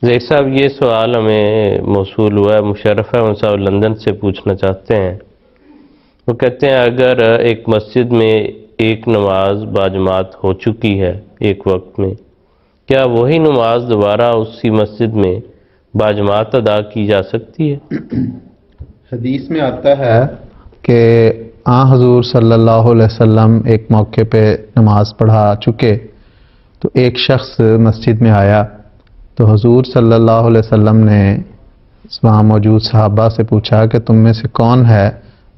زید صاحب یہ سوال ہمیں موصول ہوا ہے، مشرف احمد صاحب لندن سے پوچھنا چاہتے ہیں۔ وہ کہتے ہیں اگر ایک مسجد میں ایک نماز باجماعت ہو چکی ہے ایک وقت میں، کیا وہی نماز دوبارہ اسی مسجد میں باجماعت ادا کی جا سکتی ہے؟ حدیث میں آتا ہے کہ حضور صلی اللہ علیہ وسلم ایک موقع پہ نماز پڑھا چکے تو ایک شخص مسجد میں آیا تو حضور صلی اللہ علیہ وسلم نے وہاں موجود صحابہ سے پوچھا کہ تم میں سے کون ہے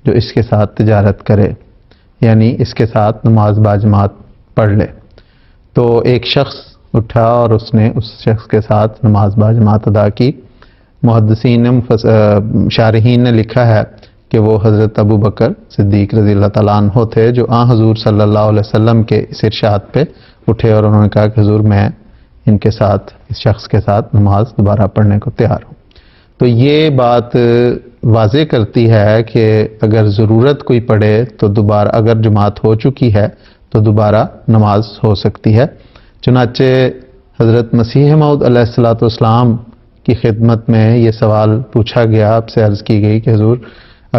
جو اس کے ساتھ تجارت کرے، یعنی اس کے ساتھ نماز باجماعت پڑھ لے۔ تو ایک شخص اٹھا اور اس نے اس شخص کے ساتھ نماز باجماعت ادا کی۔ محدثین شارحین نے لکھا ہے کہ وہ حضرت ابو بکر صدیق رضی اللہ تعالیٰ عنہ تھے، جو حضور صلی اللہ علیہ وسلم کے اس ارشاد پہ اٹھے اور انہوں نے کہا کہ حضور میں ان کے ساتھ، اس شخص کے ساتھ نماز دوبارہ پڑھنے کو تیار ہوں۔ تو یہ بات واضح کرتی ہے کہ اگر ضرورت کوئی پڑے تو دوبارہ، اگر جماعت ہو چکی ہے تو دوبارہ نماز ہو سکتی ہے۔ چنانچہ حضرت مسیح موعود علیہ السلام کی خدمت میں یہ سوال پوچھا گیا، آپ سے عرض کی گئی کہ حضور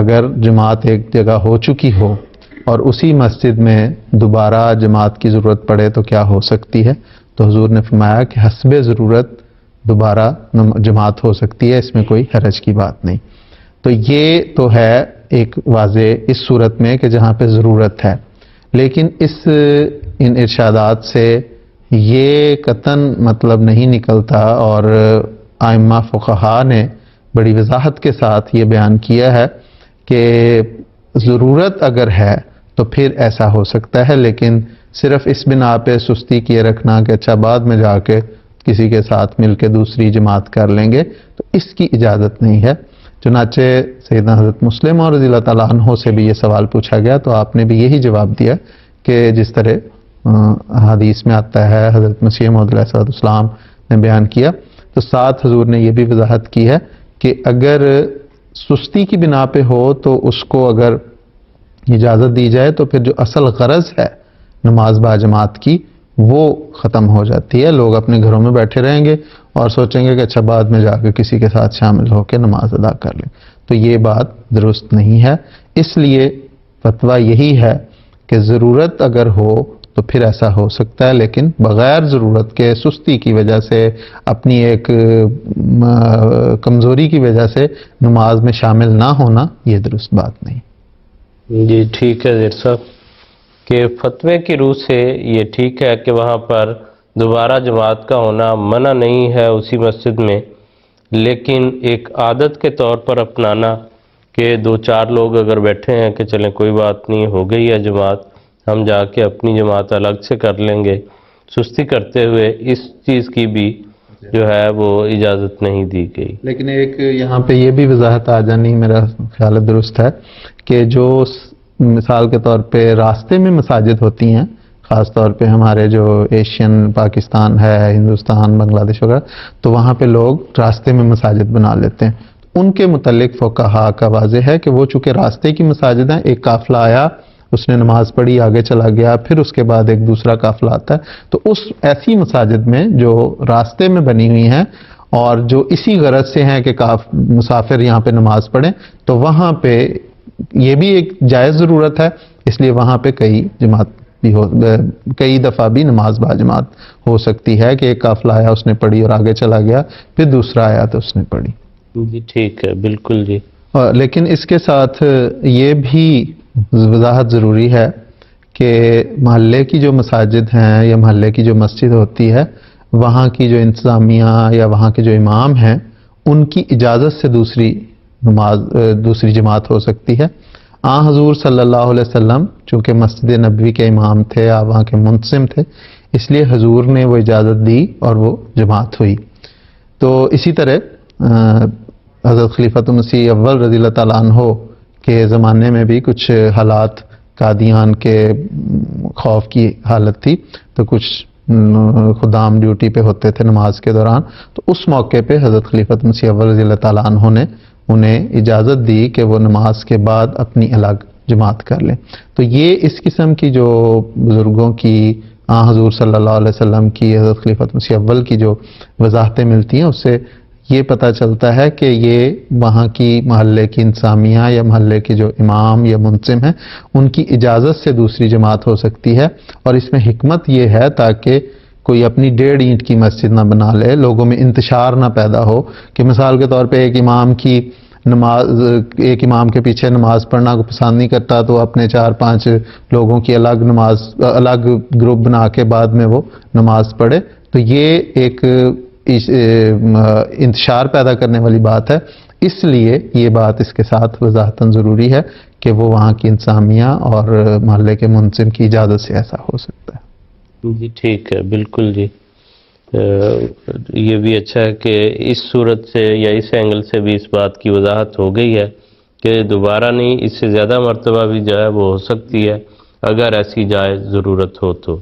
اگر جماعت ایک جگہ ہو چکی ہو اور اسی مسجد میں دوبارہ جماعت کی ضرورت پڑے تو کیا ہو سکتی ہے؟ تو حضور نے فرمایا کہ حسب ضرورت دوبارہ جماعت ہو سکتی ہے، اس میں کوئی حرج کی بات نہیں۔ تو یہ تو ہے ایک واضح اس صورت میں کہ جہاں پہ ضرورت ہے، لیکن ان ارشادات سے یہ قطعاً مطلب نہیں نکلتا، اور ائمہ فقہا نے بڑی وضاحت کے ساتھ یہ بیان کیا ہے کہ ضرورت اگر ہے تو پھر ایسا ہو سکتا ہے، لیکن صرف اس بنا پہ سستی کیے رکھنا کہ اچھا بعد میں جا کے کسی کے ساتھ مل کے دوسری جماعت کر لیں گے، تو اس کی اجازت نہیں ہے۔ چنانچہ سیدنا حضرت مسلم اور رضی اللہ تعالیٰ عنہ سے بھی یہ سوال پوچھا گیا تو آپ نے بھی یہی جواب دیا کہ جس طرح حدیث میں آتا ہے، حضرت مسیح موعود علیہ السلام نے بیان کیا۔ تو ساتھ حضور نے یہ بھی وضاحت کی ہے کہ اگر سستی کی بنا پہ ہو تو اس کو اگر اجازت دی جائے تو پھر جو اصل غرض ہے نماز باجماعت کی وہ ختم ہو جاتی ہے، لوگ اپنے گھروں میں بیٹھے رہیں گے اور سوچیں گے کہ اچھا بعد میں جا کے کسی کے ساتھ شامل ہو کے نماز ادا کر لیں، تو یہ بات درست نہیں ہے۔ اس لیے فتویٰ یہی ہے کہ ضرورت اگر ہو تو پھر ایسا ہو سکتا ہے، لیکن بغیر ضرورت کے، سستی کی وجہ سے، اپنی ایک کمزوری کی وجہ سے نماز میں شامل نہ ہونا یہ درست بات نہیں۔ جی ٹھیک ہے زید صاحب، کہ فتوے کی روح سے یہ ٹھیک ہے کہ وہاں پر دوبارہ جماعت کا ہونا منع نہیں ہے اسی مسجد میں، لیکن ایک عادت کے طور پر اپنانا کہ دو چار لوگ اگر بیٹھے ہیں کہ چلیں کوئی بات نہیں، ہو گئی ہے جماعت، ہم جا کے اپنی جماعت الگ سے کر لیں گے، سستی کرتے ہوئے، اس چیز کی بھی جو ہے وہ اجازت نہیں دی گئی۔ لیکن ایک یہاں پہ یہ بھی وضاحت آ جانی میرا خیال درست ہے کہ جو مثال کے طور پہ راستے میں مساجد ہوتی ہیں، خاص طور پہ ہمارے جو ایشین، پاکستان ہے، ہندوستان، بنگلہ دیش وغیرہ، تو وہاں پہ لوگ راستے میں مساجد بنا لیتے ہیں۔ ان کے متعلق فقہا کا واضح ہے کہ وہ چونکہ راستے کی مساجد ہیں، ایک قافلہ آیا، اس نے نماز پڑھی، آگے چلا گیا، پھر اس کے بعد ایک دوسرا قافلہ آتا ہے، تو اس ایسی مساجد میں جو راستے میں بنی ہوئی ہیں اور جو اسی غرض سے ہیں کہ مسافر یہاں پہ نماز پڑھیں، تو وہاں پہ یہ بھی ایک جائز ضرورت ہے، اس لیے وہاں پہ کئی دفعہ بھی نماز باجماعت ہو سکتی ہے کہ ایک قافلہ آیا، اس نے پڑھی اور آگے چلا گیا، پھر دوسرا آیا تو اس نے پڑھی۔ جی ٹھیک ہے، بالکل جی۔ لیکن اس کے ساتھ یہ بھی وضاحت ضروری ہے کہ محلے کی جو مساجد ہیں یا محلے کی جو مسجد ہوتی ہے، وہاں کی جو انتظامیہ یا وہاں کے جو امام ہیں، ان کی اجازت سے دوسری جماعت ہو سکتی ہے۔ حضور صلی اللہ علیہ وسلم چونکہ مسجد نبوی کے امام تھے، آپ وہاں کے منتظم تھے، اس لیے حضور نے وہ اجازت دی اور وہ جماعت ہوئی۔ تو اسی طرح حضرت خلیفۃ مسیح اول رضی اللہ تعالیٰ عنہ کے زمانے میں بھی کچھ حالات قادیان کے خوف کی حالت تھی، تو کچھ خدام ڈیوٹی پہ ہوتے تھے نماز کے دوران، تو اس موقع پہ حضرت خلیفۃ مسیح اول رضی اللہ تعالیٰ عنہ نے انہیں اجازت دی کہ وہ نماز کے بعد اپنی الگ جماعت کر لیں۔ تو یہ اس قسم کی جو بزرگوں کی حضور صلی اللہ علیہ وسلم کی، حضرت خلیفۃ مسیح اول کی جو وضاحتیں ملتی ہیں، اس سے یہ پتہ چلتا ہے کہ یہ وہاں کی محلے کی انتظامیہ یا محلے کے جو امام یا منظم ہیں ان کی اجازت سے دوسری جماعت ہو سکتی ہے، اور اس میں حکمت یہ ہے تاکہ کوئی اپنی 1.5 اینٹ کی مسجد نہ بنا لے، لوگوں میں انتشار نہ پیدا ہو کہ مثال کے طور پہ ایک امام کے پیچھے نماز پڑھنا کو پسند نہیں کرتا تو اپنے 4-5 لوگوں کی الگ گروپ بنا کے بعد میں وہ نماز پڑھے، تو یہ ایک انتشار پیدا کرنے والی بات ہے۔ اس لیے یہ بات اس کے ساتھ وضاحتاً ضروری ہے کہ وہ وہاں کی انتظامیہ اور محلے کے منظم کی اجازت سے ایسا ہو سکتا ہے۔ جی ٹھیک ہے، بالکل جی۔ یہ بھی اچھا ہے کہ اس صورت سے یا اس اینگل سے بھی اس بات کی وضاحت ہو گئی ہے کہ دوبارہ نہیں، اس سے زیادہ مرتبہ بھی جو ہے وہ ہو سکتی ہے اگر ایسی جائز ضرورت ہو تو۔